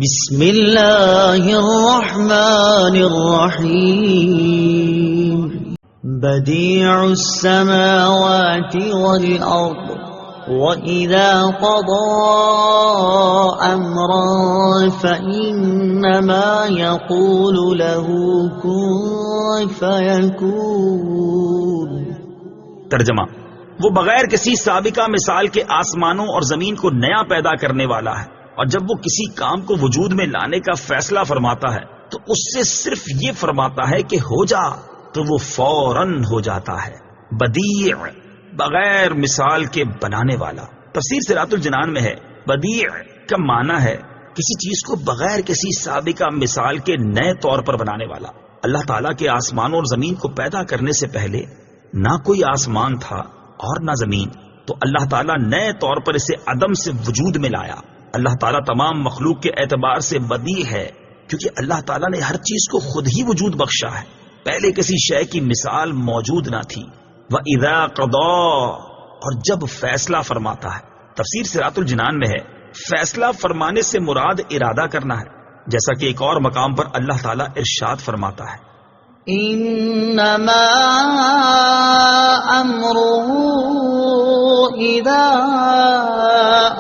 بسم اللہ الرحمن الرحیم بدیع السماوات والارض وَإِذَا قَضَى أَمْرًا فَإِنَّمَا يَقُولُ لَهُ كُن فَيَكُونُ۔ ترجمہ: وہ بغیر کسی سابقہ مثال کے آسمانوں اور زمین کو نیا پیدا کرنے والا ہے، اور جب وہ کسی کام کو وجود میں لانے کا فیصلہ فرماتا ہے تو اس سے صرف یہ فرماتا ہے کہ ہو جا، تو وہ فوراً ہو جاتا ہے۔ بدیع بغیر مثال کے بنانے والا۔ تفسیر صراط الجنان میں ہے بدیع کا معنی ہے کسی چیز کو بغیر کسی سابقہ مثال کے نئے طور پر بنانے والا۔ اللہ تعالیٰ کے آسمانوں اور زمین کو پیدا کرنے سے پہلے نہ کوئی آسمان تھا اور نہ زمین، تو اللہ تعالیٰ نئے طور پر اسے عدم سے وجود میں لایا۔ اللہ تعالیٰ تمام مخلوق کے اعتبار سے بدیع ہے، کیونکہ اللہ تعالیٰ نے ہر چیز کو خود ہی وجود بخشا ہے، پہلے کسی شے کی مثال موجود نہ تھی۔ وَإِذَا قَضَى، اور جب فیصلہ فرماتا ہے۔ تفسیر صراط الجنان میں ہے فیصلہ فرمانے سے مراد ارادہ کرنا ہے، جیسا کہ ایک اور مقام پر اللہ تعالیٰ ارشاد فرماتا ہے انما امره اذا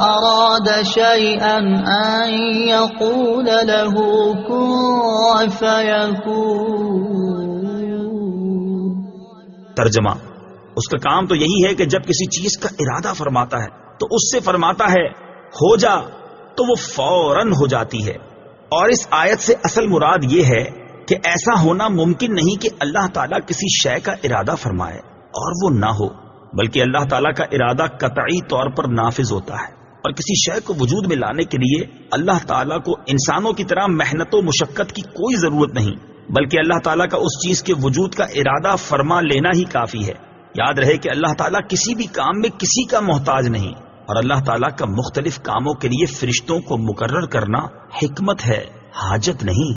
اراد شيئا ان يقول له كن فيكون۔ ترجمہ: اس کا کام تو یہی ہے کہ جب کسی چیز کا ارادہ فرماتا ہے تو اس سے فرماتا ہے ہو جا، تو وہ فوراً ہو جاتی ہے۔ اور اس آیت سے اصل مراد یہ ہے کہ ایسا ہونا ممکن نہیں کہ اللہ تعالیٰ کسی شے کا ارادہ فرمائے اور وہ نہ ہو، بلکہ اللہ تعالیٰ کا ارادہ قطعی طور پر نافذ ہوتا ہے، اور کسی شے کو وجود میں لانے کے لیے اللہ تعالیٰ کو انسانوں کی طرح محنت و مشقت کی کوئی ضرورت نہیں، بلکہ اللہ تعالیٰ کا اس چیز کے وجود کا ارادہ فرما لینا ہی کافی ہے۔ یاد رہے کہ اللہ تعالیٰ کسی بھی کام میں کسی کا محتاج نہیں، اور اللہ تعالیٰ کا مختلف کاموں کے لیے فرشتوں کو مقرر کرنا حکمت ہے، حاجت نہیں۔